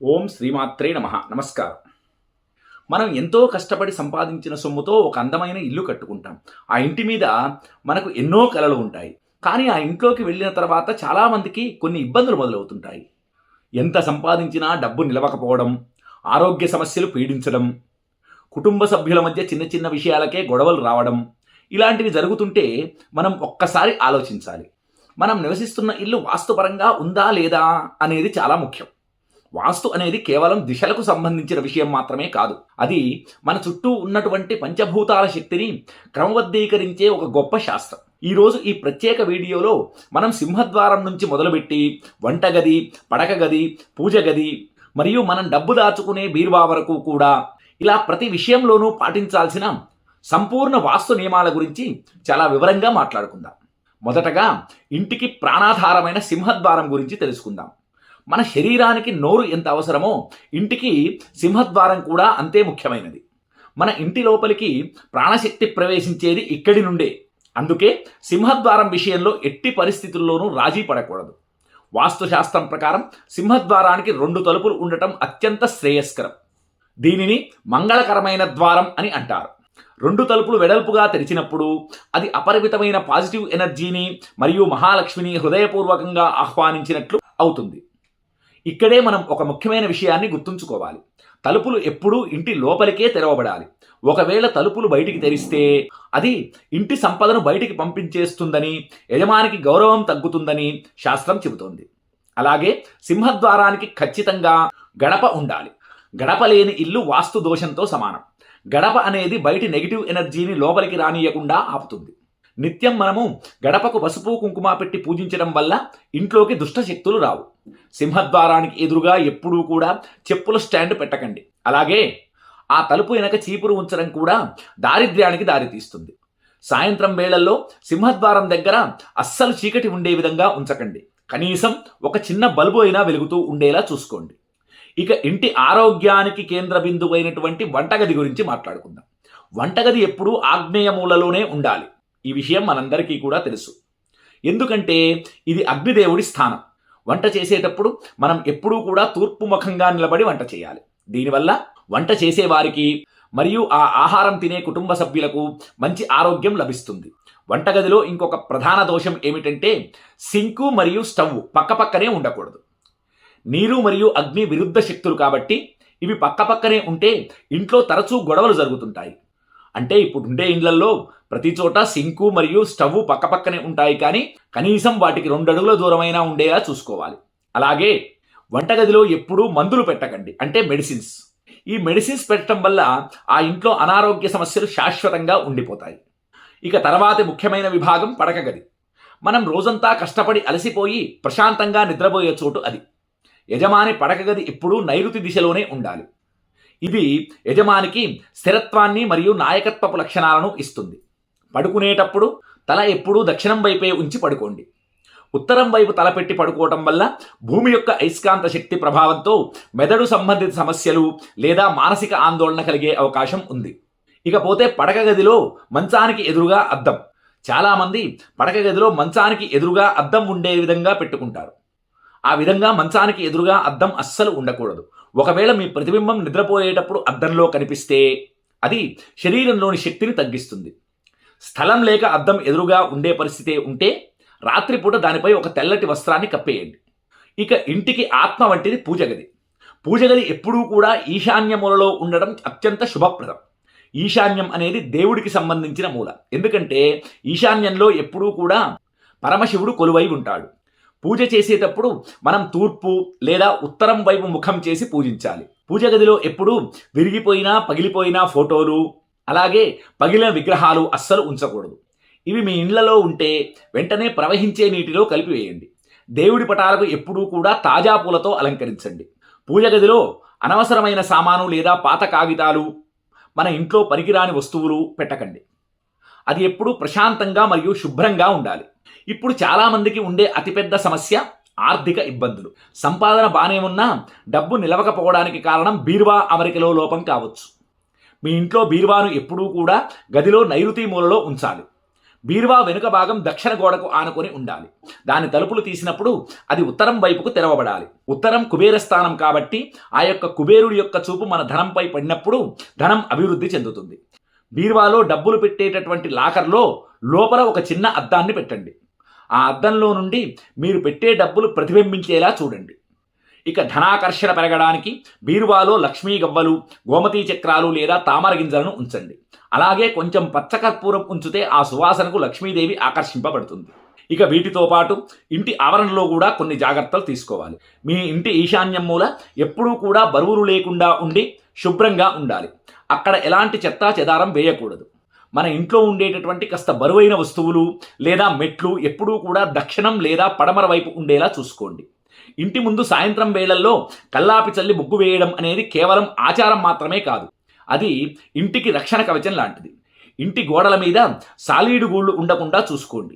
ఓం శ్రీమాత్రే నమః. నమస్కారం. మనం ఎంతో కష్టపడి సంపాదించిన సొమ్ముతో ఒక అందమైన ఇల్లు కట్టుకుంటాం. ఆ ఇంటి మీద మనకు ఎన్నో కలలు ఉంటాయి. కానీ ఆ ఇంట్లోకి వెళ్ళిన తర్వాత చాలామందికి కొన్ని ఇబ్బందులు మొదలవుతుంటాయి. ఎంత సంపాదించినా డబ్బు నిలవకపోవడం, ఆరోగ్య సమస్యలు పీడించడం, కుటుంబ సభ్యుల మధ్య చిన్న చిన్న విషయాలకే గొడవలు రావడం, ఇలాంటివి జరుగుతుంటే మనం ఒక్కసారి ఆలోచించాలి. మనం నివసిస్తున్న ఇల్లు వాస్తుపరంగా ఉందా లేదా అనేది చాలా ముఖ్యం. వాస్తు అనేది కేవలం దిశలకు సంబంధించిన విషయం మాత్రమే కాదు. అది మన చుట్టూ ఉన్నటువంటి పంచభూతాల శక్తిని క్రమబద్ధీకరించే ఒక గొప్ప శాస్త్రం. ఈరోజు ఈ ప్రత్యేక వీడియోలో మనం సింహద్వారం నుంచి మొదలుపెట్టి వంటగది, పడక గది, పూజ గది మరియు మనం డబ్బు దాచుకునే బీరువా వరకు కూడా ఇలా ప్రతి విషయంలోనూ పాటించాల్సిన సంపూర్ణ వాస్తు నియమాల గురించి చాలా వివరంగా మాట్లాడుకుందాం. మొదటగా ఇంటికి ప్రాణాధారమైన సింహద్వారం గురించి తెలుసుకుందాం. మన శరీరానికి నోరు ఎంత అవసరమో ఇంటికి సింహద్వారం కూడా అంతే ముఖ్యమైనది. మన ఇంటి లోపలికి ప్రాణశక్తి ప్రవేశించేది ఇక్కడి నుండే. అందుకే సింహద్వారం విషయంలో ఎట్టి పరిస్థితుల్లోనూ రాజీ పడకూడదు. వాస్తుశాస్త్రం ప్రకారం సింహద్వారానికి 2 తలుపులు ఉండటం అత్యంత శ్రేయస్కరం. దీనిని మంగళకరమైన ద్వారం అని అంటారు. 2 తలుపులు వెడల్పుగా తెరిచినప్పుడు అది అపరిమితమైన పాజిటివ్ ఎనర్జీని మరియు మహాలక్ష్మిని హృదయపూర్వకంగా ఆహ్వానించినట్లు అవుతుంది. ఇక్కడే మనం ఒక ముఖ్యమైన విషయాన్ని గుర్తుంచుకోవాలి. తలుపులు ఎప్పుడూ ఇంటి లోపలికే తెరవబడాలి. ఒకవేళ తలుపులు బయటికి తెరిస్తే అది ఇంటి సంపదను బయటికి పంపించేస్తుందని, యజమానికి గౌరవం తగ్గుతుందని శాస్త్రం చెబుతోంది. అలాగే సింహద్వారానికి ఖచ్చితంగా గడప ఉండాలి. గడప లేని ఇల్లు వాస్తు దోషంతో సమానం. గడప అనేది బయటి నెగిటివ్ ఎనర్జీని లోపలికి రానియకుండా ఆపుతుంది. నిత్యం మనము గడపకు పసుపు కుంకుమ పెట్టి పూజించడం వల్ల ఇంట్లోకి దుష్ట శక్తులు రావు. సింహద్వారానికి ఎదురుగా ఎప్పుడూ కూడా చెప్పుల స్టాండ్ పెట్టకండి. అలాగే ఆ తలుపు వెనక చీపురు ఉంచడం కూడా దారిద్ర్యానికి దారితీస్తుంది. సాయంత్రం వేళల్లో సింహద్వారం దగ్గర అస్సలు చీకటి ఉండే విధంగా ఉంచకండి. కనీసం ఒక చిన్న బల్బు అయినా వెలుగుతూ ఉండేలా చూసుకోండి. ఇక ఇంటి ఆరోగ్యానికి కేంద్ర బిందువు అయినటువంటి వంటగది గురించి మాట్లాడుకుందాం. వంటగది ఎప్పుడూ ఆగ్నేయ మూలలోనే ఉండాలి. ఈ విషయం మనందరికీ కూడా తెలుసు. ఎందుకంటే ఇది అగ్నిదేవుడి స్థానం. వంట చేసేటప్పుడు మనం ఎప్పుడూ కూడా తూర్పు ముఖంగా నిలబడి వంట చేయాలి. దీనివల్ల వంట చేసేవారికి మరియు ఆ ఆహారం తినే కుటుంబ సభ్యులకు మంచి ఆరోగ్యం లభిస్తుంది. వంటగదిలో ఇంకొక ప్రధాన దోషం ఏమిటంటే సింకు మరియు స్టవ్ పక్కపక్కనే ఉండకూడదు. నీరు మరియు అగ్ని విరుద్ధ శక్తులు కాబట్టి ఇవి పక్కపక్కనే ఉంటే ఇంట్లో తరచూ గొడవలు జరుగుతుంటాయి. అంటే ఇప్పుడు ఉండే ఇండ్లల్లో ప్రతి చోట సింకు మరియు స్టవ్ పక్కపక్కనే ఉంటాయి, కానీ కనీసం వాటికి 2 అడుగుల దూరమైనా ఉండేలా చూసుకోవాలి. అలాగే వంటగదిలో ఎప్పుడూ మందులు పెట్టకండి, అంటే మెడిసిన్స్. ఈ మెడిసిన్స్ పెట్టడం వల్ల ఆ ఇంట్లో అనారోగ్య సమస్యలు శాశ్వతంగా ఉండిపోతాయి. ఇక తర్వాతి ముఖ్యమైన విభాగం పడక గది. మనం రోజంతా కష్టపడి అలసిపోయి ప్రశాంతంగా నిద్రపోయే చోటు అది. యజమాని పడక గది ఎప్పుడూ నైరుతి దిశలోనే ఉండాలి. ఇది యజమానికి స్థిరత్వాన్ని మరియు నాయకత్వపు లక్షణాలను ఇస్తుంది. పడుకునేటప్పుడు తల ఎప్పుడూ దక్షిణం వైపే ఉంచి పడుకోండి. ఉత్తరం వైపు తల పెట్టి పడుకోవటం వల్ల భూమి యొక్క అయస్కాంత శక్తి ప్రభావంతో మెదడు సంబంధిత సమస్యలు లేదా మానసిక ఆందోళన కలిగే అవకాశం ఉంది. ఇకపోతే పడక గదిలో మంచానికి ఎదురుగా అద్దం. చాలామంది పడక గదిలో మంచానికి ఎదురుగా అద్దం ఉండే విధంగా పెట్టుకుంటారు. ఆ విధంగా మంచానికి ఎదురుగా అద్దం అస్సలు ఉండకూడదు. ఒకవేళ మీ ప్రతిబింబం నిద్రపోయేటప్పుడు అద్దంలో కనిపిస్తే అది శరీరంలోని శక్తిని తగ్గిస్తుంది. స్థలం లేక అద్దం ఎదురుగా ఉండే పరిస్థితి ఉంటే రాత్రిపూట దానిపై ఒక తెల్లటి వస్త్రాన్ని కప్పేయండి. ఇక ఇంటికి ఆత్మ వంటిది పూజ గది. పూజ గది ఎప్పుడూ కూడా ఈశాన్య మూలలో ఉండడం అత్యంత శుభప్రదం. ఈశాన్యం అనేది దేవుడికి సంబంధించిన మూల. ఎందుకంటే ఈశాన్యంలో ఎప్పుడూ కూడా పరమశివుడు కొలువై ఉంటాడు. పూజ చేసేటప్పుడు మనం తూర్పు లేదా ఉత్తరం వైపు ముఖం చేసి పూజించాలి. పూజ గదిలో ఎప్పుడూ విరిగిపోయినా పగిలిపోయినా ఫోటోలు, అలాగే పగిలిన విగ్రహాలు అస్సలు ఉంచకూడదు. ఇవి మీ ఇండ్లలో ఉంటే వెంటనే ప్రవహించే నీటిలో కలిపివేయండి. దేవుడి పటాలకు ఎప్పుడూ కూడా తాజా పూలతో అలంకరించండి. పూజ గదిలో అనవసరమైన సామాను లేదా పాత కాగితాలు, మన ఇంట్లో పనికిరాని వస్తువులు పెట్టకండి. అది ఎప్పుడూ ప్రశాంతంగా మరియు శుభ్రంగా ఉండాలి. ఇప్పుడు చాలామందికి ఉండే అతిపెద్ద సమస్య ఆర్థిక ఇబ్బందులు. సంపాదన బానే ఉన్నా డబ్బు నిలవకపోవడానికి కారణం బీరువా అమరికలో లోపం కావచ్చు. మీ ఇంట్లో బీరువాను ఎప్పుడూ కూడా గదిలో నైరుతి మూలలో ఉంచాలి. బీరువా వెనుక భాగం దక్షిణ గోడకు ఆనుకొని ఉండాలి. దాని తలుపులు తీసినప్పుడు అది ఉత్తరం వైపుకు తెరవబడాలి. ఉత్తరం కుబేర స్థానం కాబట్టి ఆ యొక్క కుబేరుడి యొక్క చూపు మన ధనంపై పడినప్పుడు ధనం అభివృద్ధి చెందుతుంది. బీరువాలో డబ్బులు పెట్టేటటువంటి లాకర్లో లోపల ఒక చిన్న అద్దాన్ని పెట్టండి. ఆ అద్దంలో నుండి మీరు పెట్టే డబ్బులు ప్రతిబింబించేలా చూడండి. ఇక ధనాకర్షణ పెరగడానికి బీరువాలో లక్ష్మీ గవ్వలు, గోమతీ చక్రాలు లేదా తామర గింజలను ఉంచండి. అలాగే కొంచెం పచ్చకర్పూరం ఉంచితే ఆ సువాసనకు లక్ష్మీదేవి ఆకర్షింపబడుతుంది. ఇక వీటితో పాటు ఇంటి ఆవరణలో కూడా కొన్ని జాగ్రత్తలు తీసుకోవాలి. మీ ఇంటి ఈశాన్యం మూల ఎప్పుడూ కూడా బరువులు లేకుండా ఉండి శుభ్రంగా ఉండాలి. అక్కడ ఎలాంటి చెత్తా చెదారం వేయకూడదు. మన ఇంట్లో ఉండేటటువంటి కాస్త బరువైన వస్తువులు లేదా మెట్లు ఎప్పుడూ కూడా దక్షిణం లేదా పడమర వైపు ఉండేలా చూసుకోండి. ఇంటి ముందు సాయంత్రం వేళల్లో కల్లాపి చల్లి ముగ్గు వేయడం అనేది కేవలం ఆచారం మాత్రమే కాదు, అది ఇంటికి రక్షణ కవచం లాంటిది. ఇంటి గోడల మీద సాలీడు గూళ్ళు ఉండకుండా చూసుకోండి.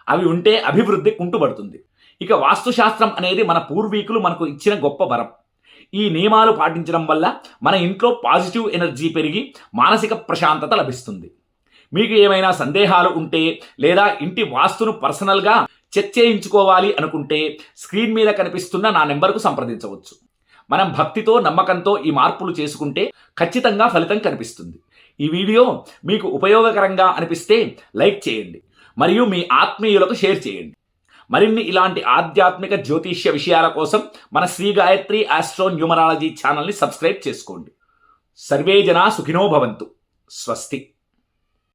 అవి ఉంటే అభివృద్ధి కుంటుపడుతుంది. ఇక వాస్తుశాస్త్రం అనేది మన పూర్వీకులు మనకు ఇచ్చిన గొప్ప వరం. ఈ నియమాలు పాటించడం వల్ల మన ఇంట్లో పాజిటివ్ ఎనర్జీ పెరిగి మానసిక ప్రశాంతత లభిస్తుంది. మీకు ఏమైనా సందేహాలు ఉంటే లేదా ఇంటి వాస్తును పర్సనల్గా చెక్ చేయించుకోవాలి అనుకుంటే స్క్రీన్ మీద కనిపిస్తున్న నా నెంబర్కు సంప్రదించవచ్చు. మనం భక్తితో నమ్మకంతో ఈ మార్పులు చేసుకుంటే ఖచ్చితంగా ఫలితం కనిపిస్తుంది. ఈ వీడియో మీకు ఉపయోగకరంగా అనిపిస్తే లైక్ చేయండి మరియు మీ ఆత్మీయులకు షేర్ చేయండి. మరిన్ని ఇలాంటి ఆధ్యాత్మిక జ్యోతిష్య విషయాల కోసం మన శ్రీ గాయత్రి ఆస్ట్రో న్యూమరాలజీ ఛానల్ని సబ్స్క్రైబ్ చేసుకోండి. సర్వే జనా సుఖినో భవంతు. స్వస్తి.